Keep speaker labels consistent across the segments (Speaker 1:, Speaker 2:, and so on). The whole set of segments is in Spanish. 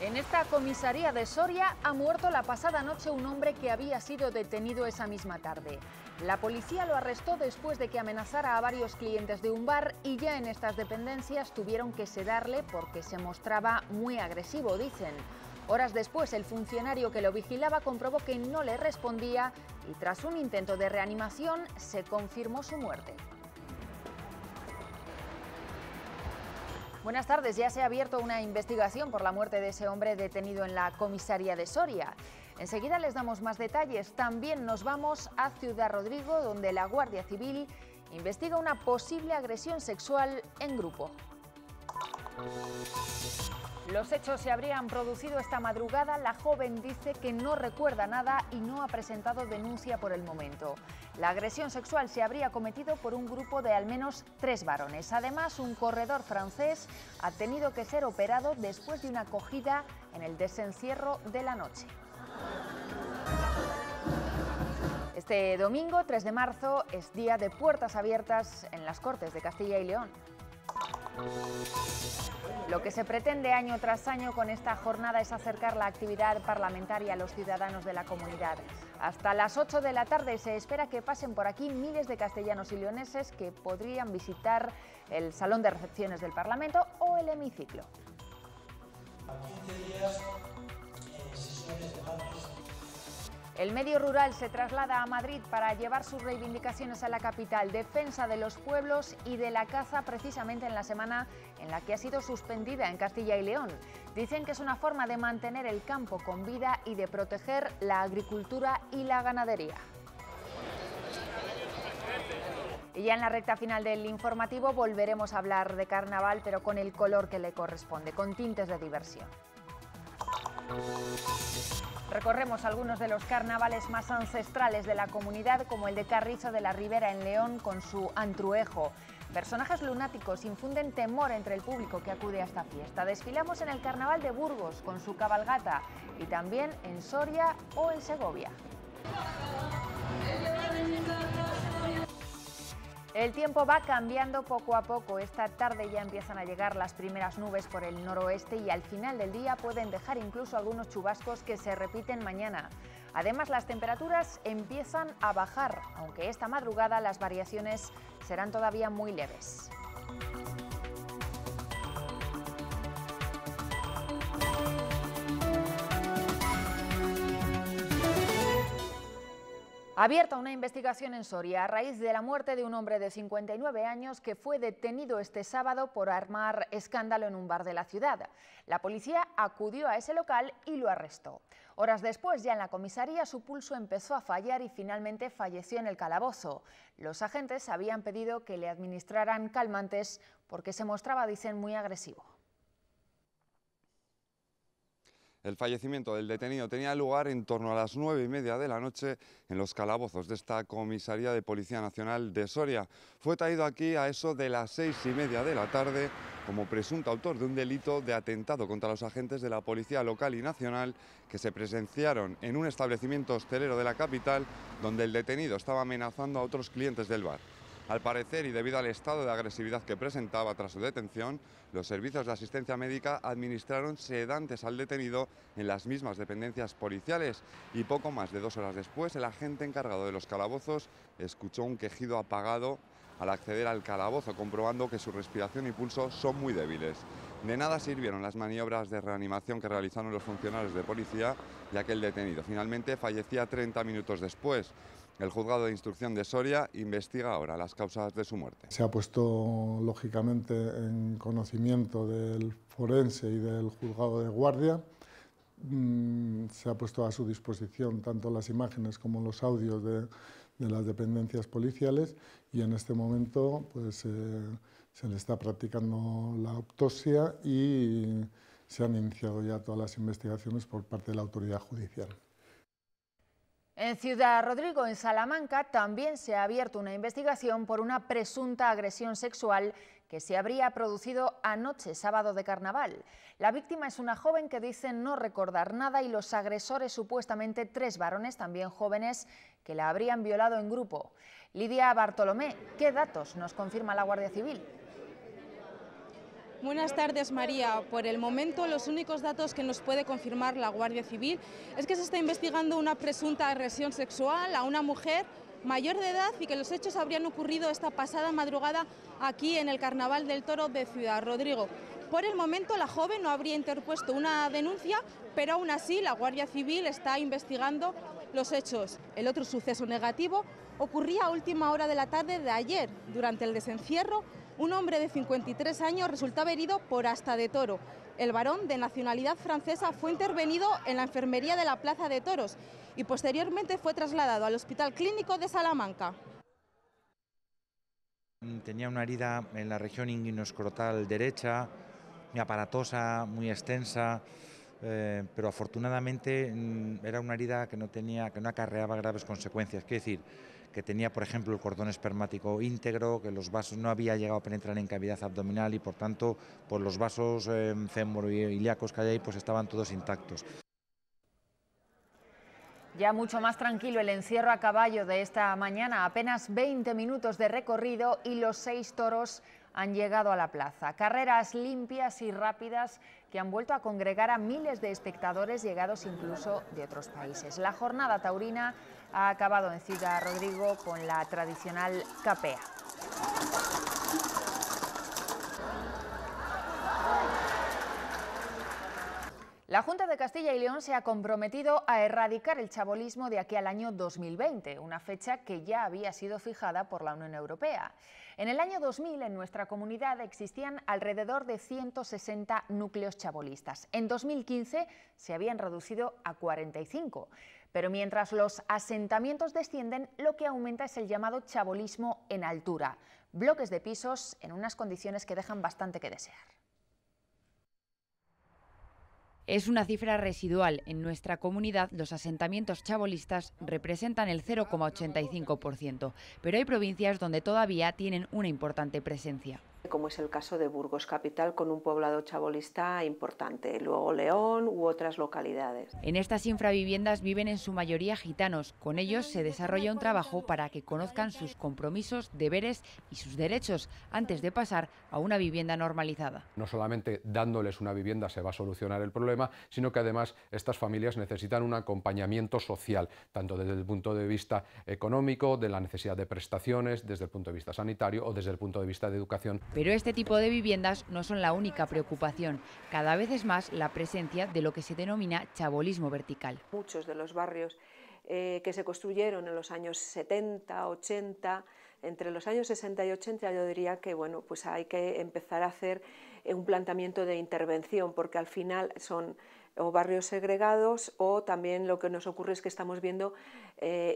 Speaker 1: En esta comisaría de Soria ha muerto la pasada noche un hombre que había sido detenido esa misma tarde. La policía lo arrestó después de que amenazara a varios clientes de un bar y ya en estas dependencias tuvieron que sedarle porque se mostraba muy agresivo, dicen. Horas después, el funcionario que lo vigilaba comprobó que no le respondía y tras un intento de reanimación se confirmó su muerte. Buenas tardes. Ya se ha abierto una investigación por la muerte de ese hombre detenido en la comisaría de Soria. Enseguida les damos más detalles. También nos vamos a Ciudad Rodrigo, donde la Guardia Civil investiga una posible agresión sexual en grupo. Los hechos se habrían producido esta madrugada. La joven dice que no recuerda nada y no ha presentado denuncia por el momento. La agresión sexual se habría cometido por un grupo de al menos 3 varones. Además, un corredor francés ha tenido que ser operado después de una acogida en el desencierro de la noche. Este domingo, 3 de marzo, es día de puertas abiertas en las Cortes de Castilla y León. Lo que se pretende año tras año con esta jornada es acercar la actividad parlamentaria a los ciudadanos de la comunidad. Hasta las 8 de la tarde se espera que pasen por aquí miles de castellanos y leoneses que podrían visitar el salón de recepciones del Parlamento o el hemiciclo. El medio rural se traslada a Madrid para llevar sus reivindicaciones a la capital. Defensa de los pueblos y de la caza precisamente en la semana en la que ha sido suspendida en Castilla y León. Dicen que es una forma de mantener el campo con vida y de proteger la agricultura y la ganadería. Y ya en la recta final del informativo volveremos a hablar de carnaval, pero con el color que le corresponde, con tintes de diversión. Recorremos algunos de los carnavales más ancestrales de la comunidad, como el de Carrizo de la Ribera en León con su antruejo. Personajes lunáticos infunden temor entre el público que acude a esta fiesta. Desfilamos en el Carnaval de Burgos con su cabalgata y también en Soria o en Segovia. El tiempo va cambiando poco a poco. Esta tarde ya empiezan a llegar las primeras nubes por el noroeste y al final del día pueden dejar incluso algunos chubascos que se repiten mañana. Además, las temperaturas empiezan a bajar, aunque esta madrugada las variaciones serán todavía muy leves. Abierta una investigación en Soria a raíz de la muerte de un hombre de 59 años que fue detenido este sábado por armar escándalo en un bar de la ciudad. La policía acudió a ese local y lo arrestó. Horas después, ya en la comisaría, su pulso empezó a fallar y finalmente falleció en el calabozo. Los agentes habían pedido que le administraran calmantes porque se mostraba, dicen, muy agresivo.
Speaker 2: El fallecimiento del detenido tenía lugar en torno a las 9:30 de la noche en los calabozos de esta comisaría de Policía Nacional de Soria. Fue traído aquí a eso de las 6:30 de la tarde como presunto autor de un delito de atentado contra los agentes de la Policía Local y Nacional que se presenciaron en un establecimiento hostelero de la capital donde el detenido estaba amenazando a otros clientes del bar. Al parecer, y debido al estado de agresividad que presentaba tras su detención, los servicios de asistencia médica administraron sedantes al detenido en las mismas dependencias policiales y poco más de 2 horas después, el agente encargado de los calabozos escuchó un quejido apagado al acceder al calabozo, comprobando que su respiración y pulso son muy débiles. De nada sirvieron las maniobras de reanimación que realizaron los funcionarios de policía, ya que el detenido finalmente fallecía 30 minutos después. El juzgado de instrucción de Soria investiga ahora las causas de su muerte.
Speaker 3: Se ha puesto, lógicamente, en conocimiento del forense y del juzgado de guardia. Se ha puesto a su disposición tanto las imágenes como los audios de las dependencias policiales y en este momento pues, se le está practicando la autopsia y se han iniciado ya todas las investigaciones por parte de la autoridad judicial.
Speaker 1: En Ciudad Rodrigo, en Salamanca, también se ha abierto una investigación por una presunta agresión sexual que se habría producido anoche, sábado de carnaval. La víctima es una joven que dice no recordar nada y los agresores, supuestamente 3 varones, también jóvenes, que la habrían violado en grupo. Lidia Bartolomé, ¿qué datos nos confirma la Guardia Civil?
Speaker 4: Buenas tardes, María. Por el momento, los únicos datos que nos puede confirmar la Guardia Civil es que se está investigando una presunta agresión sexual a una mujer mayor de edad y que los hechos habrían ocurrido esta pasada madrugada aquí en el Carnaval del Toro de Ciudad Rodrigo. Por el momento, la joven no habría interpuesto una denuncia, pero aún así la Guardia Civil está investigando los hechos. El otro suceso negativo ocurría a última hora de la tarde de ayer. Durante el desencierro, un hombre de 53 años resultaba herido por asta de toro. El varón, de nacionalidad francesa, fue intervenido en la enfermería de la Plaza de Toros y posteriormente fue trasladado al Hospital Clínico de Salamanca.
Speaker 5: Tenía una herida en la región inguinoescrotal derecha, muy aparatosa, muy extensa, pero afortunadamente era una herida que no acarreaba graves consecuencias. Quiere decir, que tenía, por ejemplo, el cordón espermático íntegro, que los vasos no había llegado a penetrar en cavidad abdominal y, por tanto, pues los vasos femoroilíacos que hay ahí pues estaban todos intactos.
Speaker 1: Ya mucho más tranquilo el encierro a caballo de esta mañana, apenas 20 minutos de recorrido y los 6 toros han llegado a la plaza. Carreras limpias y rápidas que han vuelto a congregar a miles de espectadores llegados incluso de otros países. La jornada taurina ha acabado en Ciudad Rodrigo con la tradicional capea. La Junta de Castilla y León se ha comprometido a erradicar el chabolismo de aquí al año 2020, una fecha que ya había sido fijada por la Unión Europea. En el año 2000, en nuestra comunidad existían alrededor de 160 núcleos chabolistas. En 2015 se habían reducido a 45. Pero mientras los asentamientos descienden, lo que aumenta es el llamado chabolismo en altura. Bloques de pisos en unas condiciones que dejan bastante que desear.
Speaker 6: Es una cifra residual. En nuestra comunidad, los asentamientos chabolistas representan el 0,85%, pero hay provincias donde todavía tienen una importante presencia.
Speaker 7: Como es el caso de Burgos Capital, con un poblado chabolista importante, luego León u otras localidades.
Speaker 6: En estas infraviviendas viven en su mayoría gitanos. Con ellos se desarrolla un trabajo para que conozcan sus compromisos, deberes y sus derechos antes de pasar a una vivienda normalizada.
Speaker 8: No solamente dándoles una vivienda se va a solucionar el problema, sino que además estas familias necesitan un acompañamiento social, tanto desde el punto de vista económico, de la necesidad de prestaciones, desde el punto de vista sanitario o desde el punto de vista de educación.
Speaker 6: Pero este tipo de viviendas no son la única preocupación. Cada vez es más la presencia de lo que se denomina chabolismo vertical.
Speaker 7: Muchos de los barrios que se construyeron en los años 70, 80, entre los años 60 y 80 yo diría que bueno, pues hay que empezar a hacer un planteamiento de intervención, porque al final son o barrios segregados o también lo que nos ocurre es que estamos viendo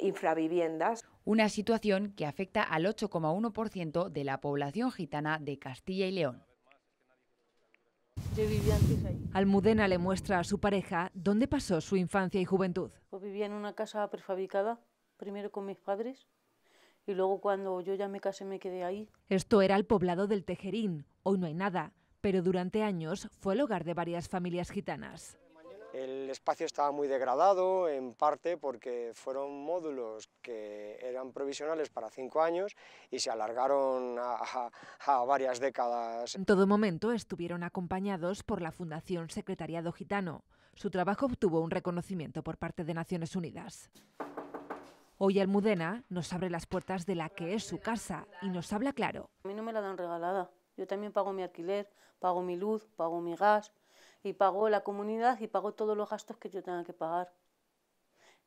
Speaker 7: infraviviendas.
Speaker 6: Una situación que afecta al 8,1% de la población gitana de Castilla y León.
Speaker 9: Yo vivía antes ahí.
Speaker 10: Almudena le muestra a su pareja dónde pasó su infancia y juventud.
Speaker 9: Pues vivía en una casa prefabricada, primero con mis padres, y luego cuando yo ya me casé me quedé ahí.
Speaker 10: Esto era el poblado del Tejerín. Hoy no hay nada, pero durante años fue el hogar de varias familias gitanas.
Speaker 11: El espacio estaba muy degradado, en parte porque fueron módulos que eran provisionales para 5 años y se alargaron a varias décadas.
Speaker 10: En todo momento estuvieron acompañados por la Fundación Secretariado Gitano. Su trabajo obtuvo un reconocimiento por parte de Naciones Unidas. Hoy Almudena nos abre las puertas de la que es su casa y nos habla claro.
Speaker 9: A mí no me la dan regalada. Yo también pago mi alquiler, pago mi luz, pago mi gas, y pago la comunidad y pago todos los gastos que yo tenga que pagar.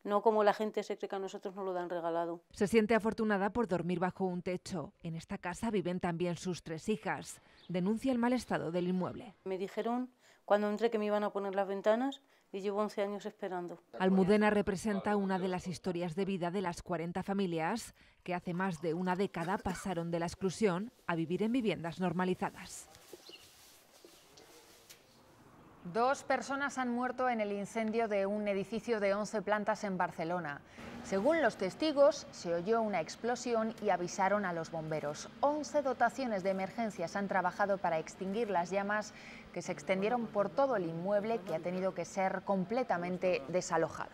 Speaker 9: No como la gente se cree que a nosotros nos lo dan regalado.
Speaker 10: Se siente afortunada por dormir bajo un techo. En esta casa viven también sus 3 hijas. Denuncia el mal estado del inmueble.
Speaker 9: Me dijeron cuando entré que me iban a poner las ventanas y llevo 11 años esperando.
Speaker 10: Almudena representa una de las historias de vida de las 40 familias que hace más de una década pasaron de la exclusión a vivir en viviendas normalizadas.
Speaker 1: 2 personas han muerto en el incendio de un edificio de 11 plantas en Barcelona. Según los testigos, se oyó una explosión y avisaron a los bomberos. 11 dotaciones de emergencias han trabajado para extinguir las llamas que se extendieron por todo el inmueble, que ha tenido que ser completamente desalojado.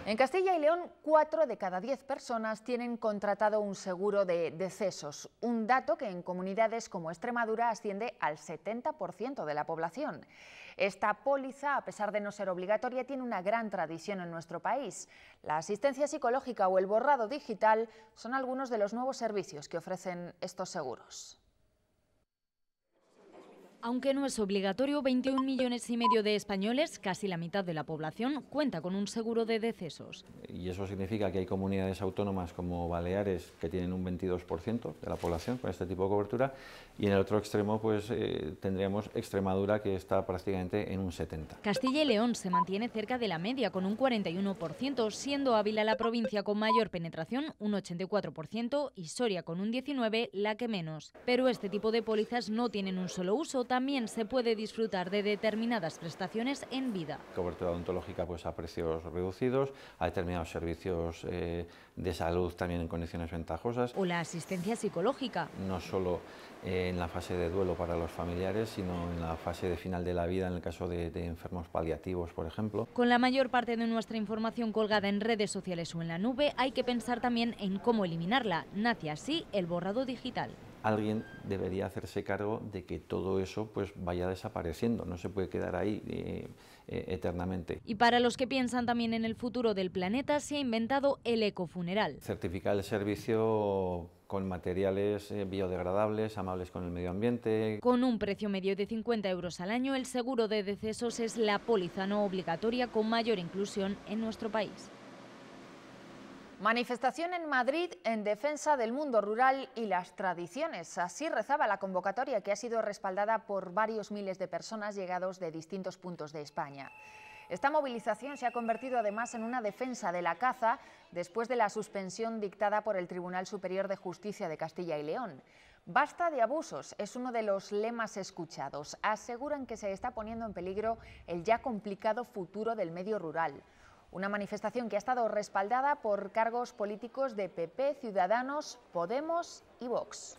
Speaker 1: En Castilla y León, 4 de cada 10 personas tienen contratado un seguro de decesos, un dato que en comunidades como Extremadura asciende al 70% de la población. Esta póliza, a pesar de no ser obligatoria, tiene una gran tradición en nuestro país. La asistencia psicológica o el borrado digital son algunos de los nuevos servicios que ofrecen estos seguros.
Speaker 12: Aunque no es obligatorio, 21,5 millones de españoles, casi la mitad de la población, cuenta con un seguro de decesos.
Speaker 13: Y eso significa que hay comunidades autónomas como Baleares que tienen un 22% de la población con este tipo de cobertura, y en el otro extremo pues tendríamos Extremadura, que está prácticamente en un 70%.
Speaker 12: Castilla y León se mantiene cerca de la media con un 41%, siendo Ávila la provincia con mayor penetración, un 84%, y Soria con un 19%, la que menos. Pero este tipo de pólizas no tienen un solo uso, también se puede disfrutar de determinadas prestaciones en vida.
Speaker 13: Cobertura odontológica pues a precios reducidos, a determinados servicios de salud también en condiciones ventajosas.
Speaker 12: O la asistencia psicológica.
Speaker 13: No solo en la fase de duelo para los familiares, sino en la fase de final de la vida en el caso de enfermos paliativos, por ejemplo.
Speaker 12: Con la mayor parte de nuestra información colgada en redes sociales o en la nube, hay que pensar también en cómo eliminarla. Nace así el borrado digital.
Speaker 13: Alguien debería hacerse cargo de que todo eso pues vaya desapareciendo, no se puede quedar ahí eternamente.
Speaker 12: Y para los que piensan también en el futuro del planeta, se ha inventado el ecofuneral.
Speaker 13: Certificar el servicio con materiales biodegradables, amables con el medio ambiente.
Speaker 12: Con un precio medio de 50 euros al año, el seguro de decesos es la póliza no obligatoria con mayor inclusión en nuestro país.
Speaker 1: Manifestación en Madrid en defensa del mundo rural y las tradiciones. Así rezaba la convocatoria, que ha sido respaldada por varios miles de personas llegados de distintos puntos de España. Esta movilización se ha convertido además en una defensa de la caza después de la suspensión dictada por el Tribunal Superior de Justicia de Castilla y León. Basta de abusos es uno de los lemas escuchados. Aseguran que se está poniendo en peligro el ya complicado futuro del medio rural. Una manifestación que ha estado respaldada por cargos políticos de PP, Ciudadanos, Podemos y Vox.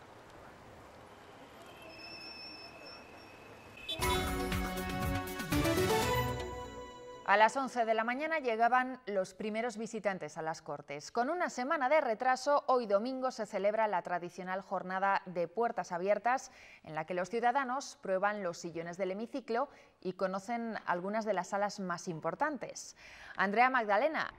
Speaker 1: A las 11 de la mañana llegaban los primeros visitantes a las Cortes. Con una semana de retraso, hoy domingo se celebra la tradicional jornada de puertas abiertas, en la que los ciudadanos prueban los sillones del hemiciclo y conocen algunas de las salas más importantes. Andrea Magdalena.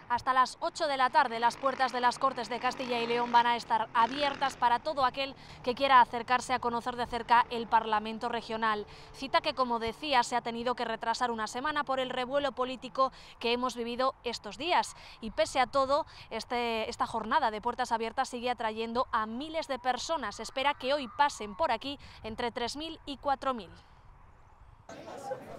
Speaker 14: Hasta las 8 de la tarde las puertas de las Cortes de Castilla y León van a estar abiertas para todo aquel que quiera acercarse a conocer de cerca el Parlamento regional. Cita que, como decía, se ha tenido que retrasar una semana por el revuelo político que hemos vivido estos días. Y pese a todo, esta jornada de puertas abiertas sigue atrayendo a miles de personas. Se espera que hoy pasen por aquí entre 3.000 y 4.000.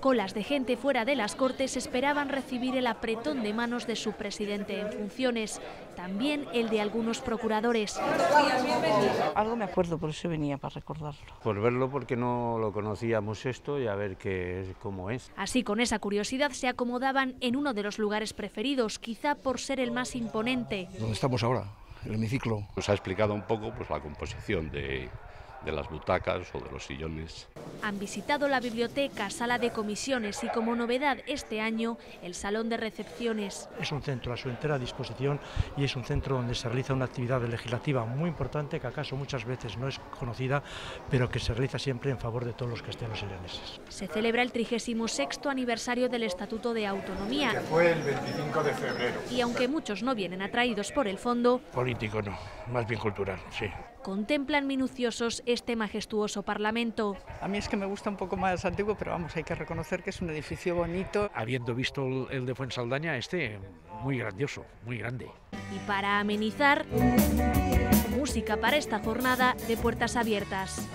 Speaker 12: Colas de gente fuera de las Cortes esperaban recibir el apretón de manos de su presidente en funciones, también el de algunos procuradores.
Speaker 15: Algo me acuerdo, por eso venía, para recordarlo.
Speaker 16: Por verlo, porque no lo conocíamos esto y a ver cómo es.
Speaker 12: Así, con esa curiosidad, se acomodaban en uno de los lugares preferidos, quizá por ser el más imponente.
Speaker 17: ¿Dónde estamos ahora? El hemiciclo.
Speaker 18: Nos ha explicado un poco pues, la composición de las butacas o de los sillones.
Speaker 12: Han visitado la biblioteca, sala de comisiones y, como novedad este año, el salón de recepciones.
Speaker 19: Es un centro a su entera disposición y es un centro donde se realiza una actividad legislativa muy importante que acaso muchas veces no es conocida, pero que se realiza siempre en favor de todos los castellanos y leoneses.
Speaker 12: Se celebra el 36º aniversario del Estatuto de Autonomía.
Speaker 17: Que fue el 25 de febrero.
Speaker 12: Y aunque muchos no vienen atraídos por el fondo...
Speaker 17: Político no, más bien cultural, sí.
Speaker 12: Contemplan minuciosos este majestuoso Parlamento.
Speaker 15: A mí es que me gusta un poco más antiguo, pero vamos, hay que reconocer que es un edificio bonito.
Speaker 17: Habiendo visto el de Fuensaldaña, muy grandioso, muy grande.
Speaker 12: Y para amenizar, música para esta jornada de puertas abiertas.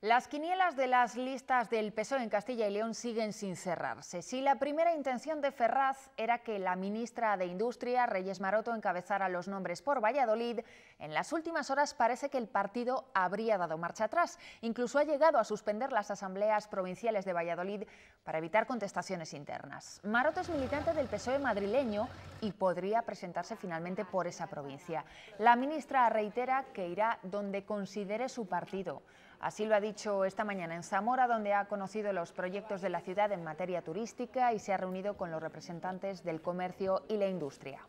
Speaker 1: Las quinielas de las listas del PSOE en Castilla y León siguen sin cerrarse. Si la primera intención de Ferraz era que la ministra de Industria, Reyes Maroto, encabezara los nombres por Valladolid, en las últimas horas parece que el partido habría dado marcha atrás. Incluso ha llegado a suspender las asambleas provinciales de Valladolid para evitar contestaciones internas. Maroto es militante del PSOE madrileño y podría presentarse finalmente por esa provincia. La ministra reitera que irá donde considere su partido. Así lo ha dicho esta mañana en Zamora, donde ha conocido los proyectos de la ciudad en materia turística y se ha reunido con los representantes del comercio y la industria.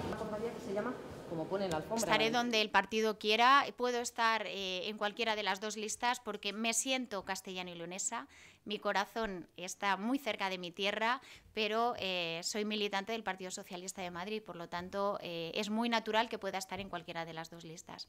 Speaker 20: ¿Una compañía que se llama? Como pone la alfombra.
Speaker 21: Estaré donde el partido quiera, puedo estar en cualquiera de las dos listas porque me siento castellano y leonesa, mi corazón está muy cerca de mi tierra, pero soy militante del Partido Socialista de Madrid, por lo tanto es muy natural que pueda estar en cualquiera de las dos listas.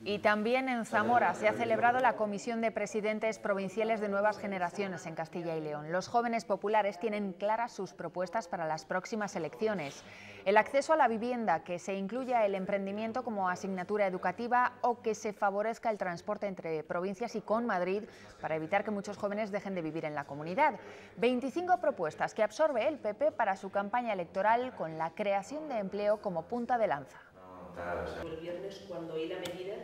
Speaker 1: Y también en Zamora se ha celebrado la Comisión de Presidentes Provinciales de Nuevas Generaciones en Castilla y León. Los jóvenes populares tienen claras sus propuestas para las próximas elecciones. El acceso a la vivienda, que se incluya el emprendimiento como asignatura educativa o que se favorezca el transporte entre provincias y con Madrid para evitar que muchos jóvenes dejen de vivir en la comunidad. 25 propuestas que absorbe el PP para su campaña electoral con la creación de empleo como punta de lanza.
Speaker 22: El viernes, cuando oí la medida,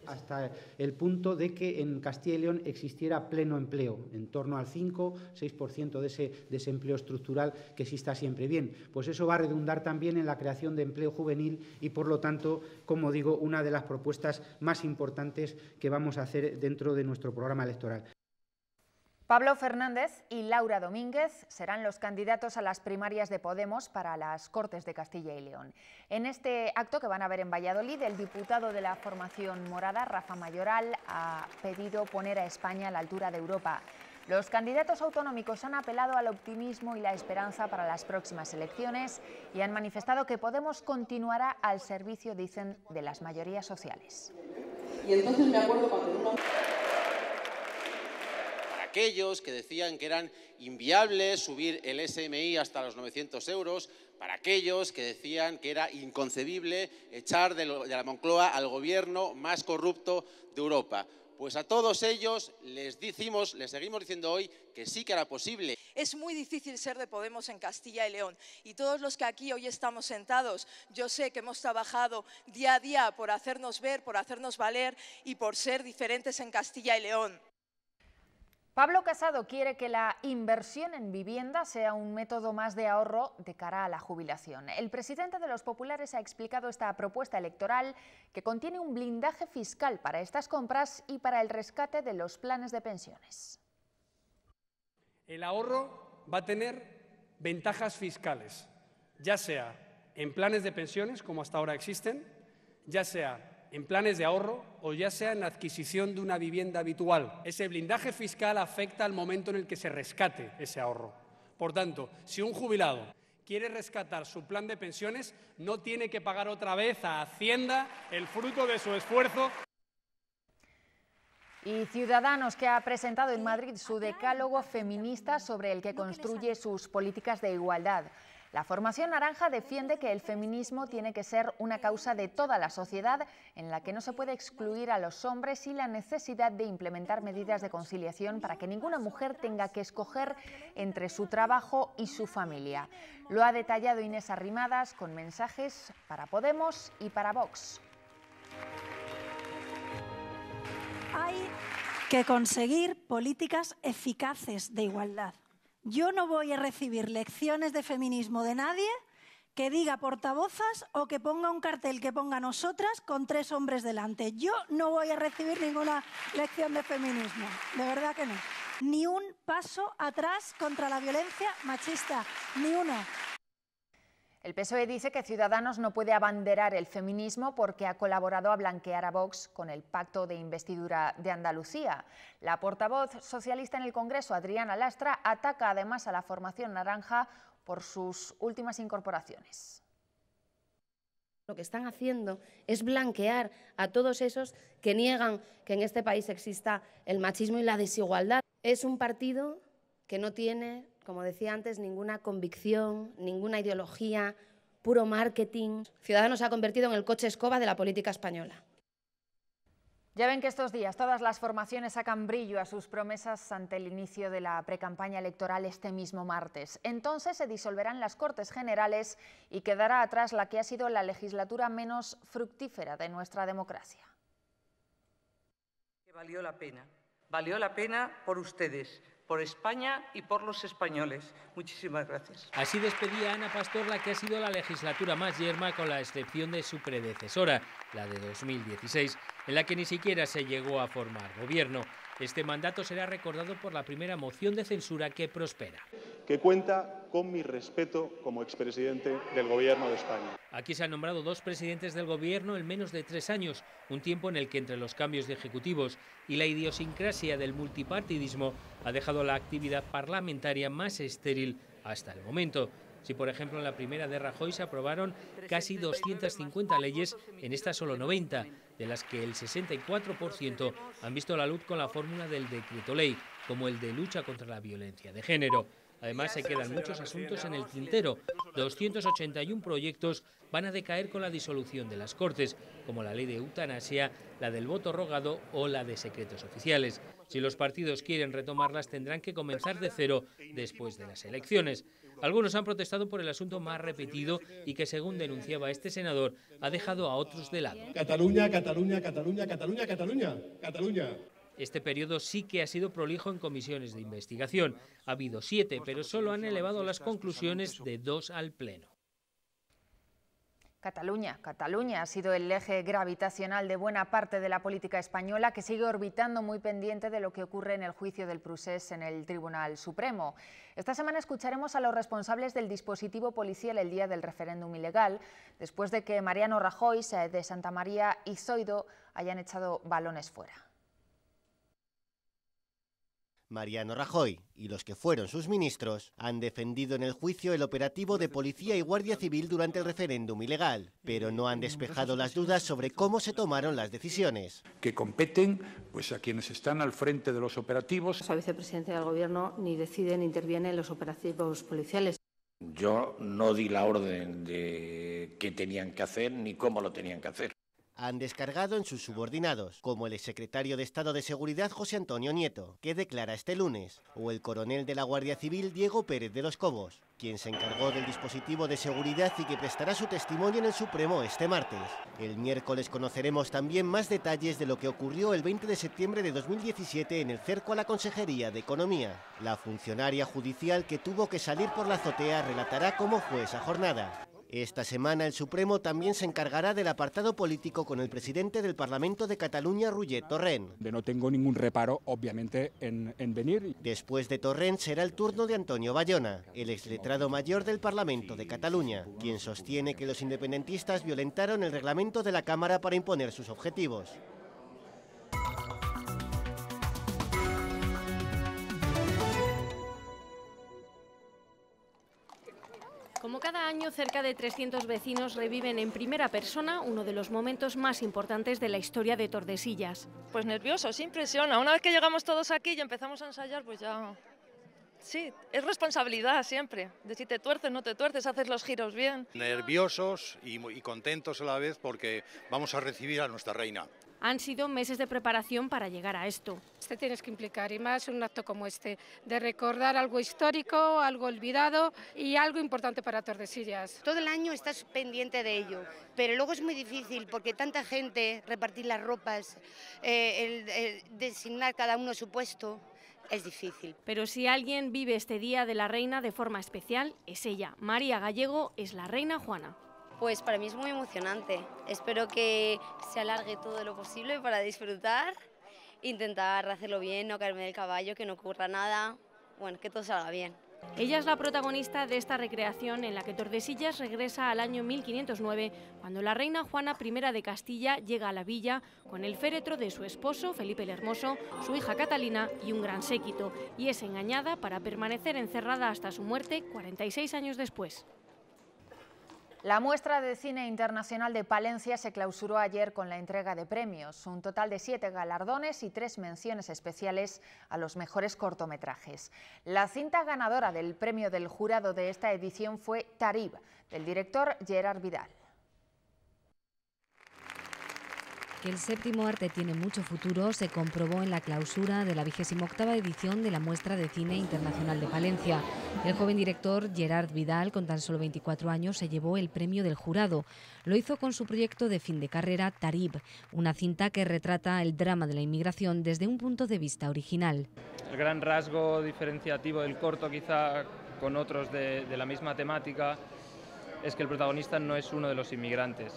Speaker 23: hasta el punto de que en Castilla y León existiera pleno empleo, en torno al 5-6% de ese desempleo estructural que sí está siempre bien. Pues eso va a redundar también en la creación de empleo juvenil y, por lo tanto, como digo, una de las propuestas más importantes que vamos a hacer dentro de nuestro programa electoral.
Speaker 1: Pablo Fernández y Laura Domínguez serán los candidatos a las primarias de Podemos para las Cortes de Castilla y León. En este acto que van a ver en Valladolid, el diputado de la formación morada, Rafa Mayoral, ha pedido poner a España a la altura de Europa. Los candidatos autonómicos han apelado al optimismo y la esperanza para las próximas elecciones y han manifestado que Podemos continuará al servicio, dicen, de las mayorías sociales.
Speaker 22: y entonces me acuerdo cuando uno...
Speaker 24: Aquellos que decían que eran inviables subir el SMI hasta los 900 euros, para aquellos que decían que era inconcebible echar de la Moncloa al gobierno más corrupto de Europa. Pues a todos ellos les seguimos diciendo hoy que sí que era posible.
Speaker 25: Es muy difícil ser de Podemos en Castilla y León y todos los que aquí hoy estamos sentados, yo sé que hemos trabajado día a día por hacernos ver, por hacernos valer y por ser diferentes en Castilla y León.
Speaker 1: Pablo Casado quiere que la inversión en vivienda sea un método más de ahorro de cara a la jubilación. El presidente de los populares ha explicado esta propuesta electoral que contiene un blindaje fiscal para estas compras y para el rescate de los planes de pensiones.
Speaker 26: El ahorro va a tener ventajas fiscales, ya sea en planes de pensiones, como hasta ahora existen, ya sea en planes de ahorro o ya sea en la adquisición de una vivienda habitual. Ese blindaje fiscal afecta al momento en el que se rescate ese ahorro. Por tanto, si un jubilado quiere rescatar su plan de pensiones, no tiene que pagar otra vez a Hacienda el fruto de su esfuerzo.
Speaker 1: Y Ciudadanos, que ha presentado en Madrid su decálogo feminista sobre el que construye sus políticas de igualdad. La formación naranja defiende que el feminismo tiene que ser una causa de toda la sociedad en la que no se puede excluir a los hombres y la necesidad de implementar medidas de conciliación para que ninguna mujer tenga que escoger entre su trabajo y su familia. Lo ha detallado Inés Arrimadas con mensajes para Podemos y para Vox.
Speaker 27: Hay que conseguir políticas eficaces de igualdad. Yo no voy a recibir lecciones de feminismo de nadie que diga portavozas o que ponga un cartel que ponga nosotras con 3 hombres delante. Yo no voy a recibir ninguna lección de feminismo, de verdad que no. Ni un paso atrás contra la violencia machista, ni uno.
Speaker 1: El PSOE dice que Ciudadanos no puede abanderar el feminismo porque ha colaborado a blanquear a Vox con el pacto de investidura de Andalucía. La portavoz socialista en el Congreso, Adriana Lastra, ataca además a la formación naranja por sus últimas incorporaciones.
Speaker 28: Lo que están haciendo es blanquear a todos esos que niegan que en este país exista el machismo y la desigualdad. Es un partido que no tiene, como decía antes, ninguna convicción, ninguna ideología, puro marketing. Ciudadanos se ha convertido en el coche escoba de la política española.
Speaker 1: Ya ven que estos días todas las formaciones sacan brillo a sus promesas ante el inicio de la precampaña electoral este mismo martes. Entonces se disolverán las Cortes Generales y quedará atrás la que ha sido la legislatura menos fructífera de nuestra democracia.
Speaker 29: Valió la pena por ustedes,
Speaker 2: por España y por los españoles. Muchísimas gracias.
Speaker 3: Así despedía Ana Pastor la que ha sido la legislatura más yerma, con la excepción de su predecesora, la de 2016, en la que ni siquiera se llegó a formar gobierno. Este mandato será recordado por la primera moción de censura que prospera.
Speaker 4: Que cuenta con mi respeto como expresidente del Gobierno de España.
Speaker 3: Aquí se han nombrado 2 presidentes del Gobierno en menos de 3 años, un tiempo en el que entre los cambios de ejecutivos y la idiosincrasia del multipartidismo ha dejado la actividad parlamentaria más estéril hasta el momento. Si, por ejemplo, en la primera de Rajoy se aprobaron casi 250 leyes, en esta solo 90, de las que el 64% han visto la luz con la fórmula del decreto ley, como el de lucha contra la violencia de género. Además, se quedan muchos asuntos en el tintero. 281 proyectos van a decaer con la disolución de las Cortes, como la ley de eutanasia, la del voto rogado o la de secretos oficiales. Si los partidos quieren retomarlas, tendrán que comenzar de cero después de las elecciones. Algunos han protestado por el asunto más repetido y que, según denunciaba este senador, ha dejado a otros de lado.
Speaker 4: Cataluña, Cataluña, Cataluña, Cataluña, Cataluña, Cataluña.
Speaker 3: Este periodo sí que ha sido prolijo en comisiones de investigación. Ha habido 7, pero solo han elevado las conclusiones de 2 al Pleno.
Speaker 1: Cataluña ha sido el eje gravitacional de buena parte de la política española, que sigue orbitando muy pendiente de lo que ocurre en el juicio del procés en el Tribunal Supremo. Esta semana escucharemos a los responsables del dispositivo policial el día del referéndum ilegal, después de que Mariano Rajoy, de Santamaría y Zoido hayan echado balones fuera.
Speaker 5: Mariano Rajoy y los que fueron sus ministros han defendido en el juicio el operativo de Policía y Guardia Civil durante el referéndum ilegal, pero no han despejado las dudas sobre cómo se tomaron las decisiones.
Speaker 6: Que competen pues, a quienes están al frente de los operativos.
Speaker 28: La vicepresidencia del Gobierno ni decide ni interviene en los operativos policiales.
Speaker 7: Yo no di la orden de qué tenían que hacer ni cómo lo tenían que hacer.
Speaker 5: Han descargado en sus subordinados, como el exsecretario de Estado de Seguridad José Antonio Nieto, que declara este lunes, o el coronel de la Guardia Civil Diego Pérez de los Cobos, quien se encargó del dispositivo de seguridad y que prestará su testimonio en el Supremo este martes. El miércoles conoceremos también más detalles de lo que ocurrió el 20 de septiembre de 2017 en el cerco a la Consejería de Economía. La funcionaria judicial que tuvo que salir por la azotea relatará cómo fue esa jornada. Esta semana el Supremo también se encargará del apartado político con el presidente del Parlamento de Cataluña, Roger Torrent.
Speaker 8: No tengo ningún reparo, obviamente, en venir.
Speaker 5: Después de Torrent será el turno de Antonio Bayona, el exletrado mayor del Parlamento de Cataluña, quien sostiene que los independentistas violentaron el reglamento de la Cámara para imponer sus objetivos.
Speaker 14: Como cada año, cerca de 300 vecinos reviven en primera persona uno de los momentos más importantes de la historia de Tordesillas.
Speaker 11: Pues nervioso, sí impresiona. Una vez que llegamos todos aquí y empezamos a ensayar, pues ya... Sí, es responsabilidad siempre, de si te tuerces, no te tuerces, haces los giros bien.
Speaker 29: Nerviosos y contentos a la vez porque vamos a recibir a nuestra reina.
Speaker 14: Han sido meses de preparación para llegar a esto.
Speaker 30: Te tienes que implicar, y más en un acto como este, de recordar algo histórico, algo olvidado y algo importante para Tordesillas.
Speaker 31: Todo el año estás pendiente de ello, pero luego es muy difícil porque tanta gente, repartir las ropas, el designar cada uno su puesto, es difícil.
Speaker 14: Pero si alguien vive este Día de la Reina de forma especial, es ella. María Gallego es la reina Juana.
Speaker 28: Pues para mí es muy emocionante. Espero que se alargue todo lo posible para disfrutar, intentar hacerlo bien, no caerme del caballo, que no ocurra nada, bueno, que todo salga bien.
Speaker 14: Ella es la protagonista de esta recreación en la que Tordesillas regresa al año 1509, cuando la reina Juana I de Castilla llega a la villa con el féretro de su esposo, Felipe el Hermoso, su hija Catalina y un gran séquito, y es engañada para permanecer encerrada hasta su muerte 46 años después.
Speaker 1: La muestra de cine internacional de Palencia se clausuró ayer con la entrega de premios, un total de 7 galardones y 3 menciones especiales a los mejores cortometrajes. La cinta ganadora del premio del jurado de esta edición fue Tarib, del director Gerard Vidal.
Speaker 32: Que el séptimo arte tiene mucho futuro se comprobó en la clausura de la 28ª edición de la Muestra de Cine Internacional de Palencia. El joven director Gerard Vidal, con tan solo 24 años, se llevó el premio del jurado. Lo hizo con su proyecto de fin de carrera Tarib, una cinta que retrata el drama de la inmigración desde un punto de vista original.
Speaker 9: El gran rasgo diferenciativo del corto, quizá con otros de la misma temática, es que el protagonista no es uno de los inmigrantes,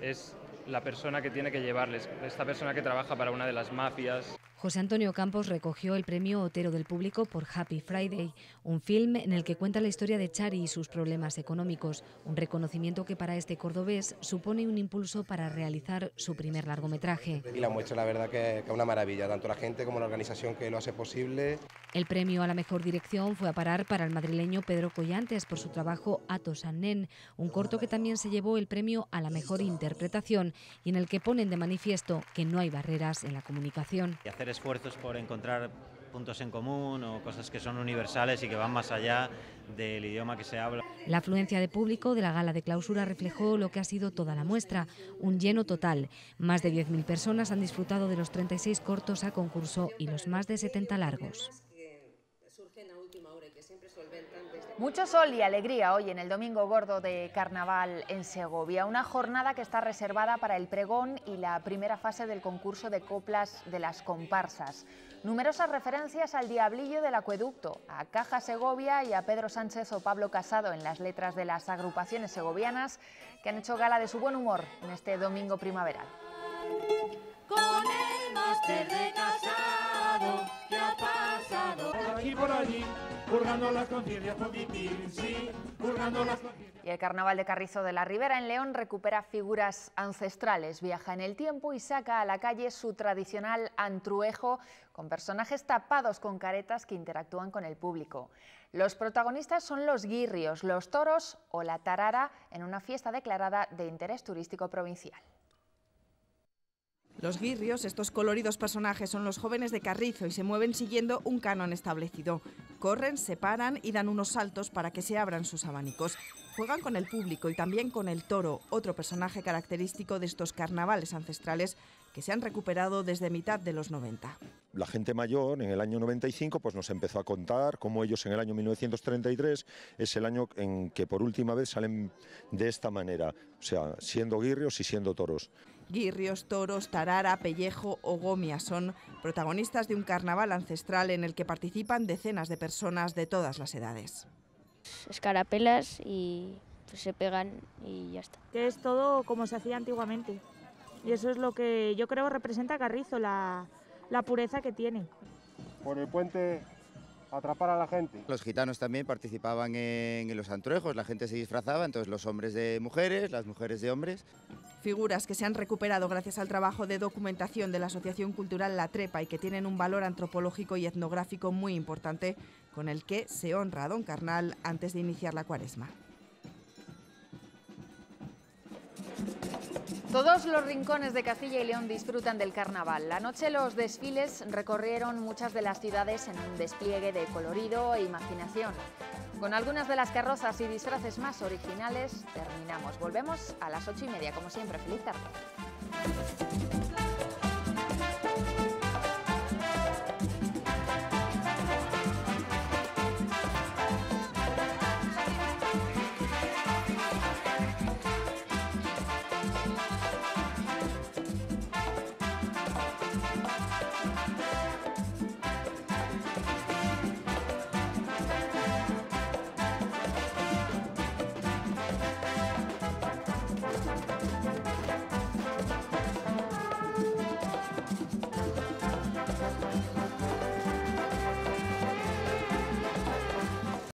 Speaker 9: es la persona que tiene que llevarles, esta persona que trabaja para una de las mafias.
Speaker 32: José Antonio Campos recogió el premio Otero del Público por Happy Friday, un film en el que cuenta la historia de Chari y sus problemas económicos, un reconocimiento que para este cordobés supone un impulso para realizar su primer largometraje.
Speaker 10: Y la muestra, la verdad, que es una maravilla, tanto la gente como la organización que lo hace posible.
Speaker 32: El premio a la mejor dirección fue a parar para el madrileño Pedro Collantes por su trabajo Atos and Nen, un corto que también se llevó el premio a la mejor interpretación y en el que ponen de manifiesto que no hay barreras en la comunicación.
Speaker 12: Y hacer esfuerzos por encontrar puntos en común o cosas que son universales y que van más allá del idioma que se habla.
Speaker 32: La afluencia de público de la gala de clausura reflejó lo que ha sido toda la muestra, un lleno total. Más de 10.000 personas han disfrutado de los 36 cortos a concurso y los más de 70 largos.
Speaker 1: Mucho sol y alegría hoy en el Domingo Gordo de Carnaval en Segovia, una jornada que está reservada para el pregón y la primera fase del concurso de coplas de las comparsas. Numerosas referencias al Diablillo del Acueducto, a Caja Segovia y a Pedro Sánchez o Pablo Casado en las letras de las agrupaciones segovianas que han hecho gala de su buen humor en este domingo primaveral.
Speaker 13: Con el máster de Casado, ¿qué ha pasado? Por aquí, por allí, purgando las conciencias poquitín, sí, purgando las conciencias.
Speaker 1: Y el Carnaval de Carrizo de la Ribera en León recupera figuras ancestrales, viaja en el tiempo y saca a la calle su tradicional antruejo con personajes tapados con caretas que interactúan con el público. Los protagonistas son los guirrios, los toros o la tarara en una fiesta declarada de interés turístico provincial.
Speaker 15: Los guirrios, estos coloridos personajes, son los jóvenes de Carrizo y se mueven siguiendo un canon establecido. Corren, se paran y dan unos saltos para que se abran sus abanicos. Juegan con el público y también con el toro, otro personaje característico de estos carnavales ancestrales que se han recuperado desde mitad de los 90.
Speaker 16: La gente mayor en el año 95 pues nos empezó a contar cómo ellos en el año 1933 es el año en que por última vez salen de esta manera, o sea, siendo guirrios y siendo toros.
Speaker 15: Guirrios, toros, tarara, pellejo o gomia son protagonistas de un carnaval ancestral en el que participan decenas de personas de todas las edades.
Speaker 17: Escarapelas y pues, se pegan y ya está.
Speaker 18: Que es todo como se hacía antiguamente y eso es lo que yo creo representa Carrizo, la pureza que tiene.
Speaker 19: Por el puente atrapar a la gente.
Speaker 20: Los gitanos también participaban en los antruejos, la gente se disfrazaba, entonces los hombres de mujeres, las mujeres de hombres.
Speaker 15: Figuras que se han recuperado gracias al trabajo de documentación de la Asociación Cultural La Trepa y que tienen un valor antropológico y etnográfico muy importante con el que se honra a Don Carnal antes de iniciar la Cuaresma.
Speaker 1: Todos los rincones de Castilla y León disfrutan del carnaval. La noche los desfiles recorrieron muchas de las ciudades en un despliegue de colorido e imaginación. Con algunas de las carrozas y disfraces más originales terminamos. Volvemos a las 8:30, como siempre. Feliz tarde.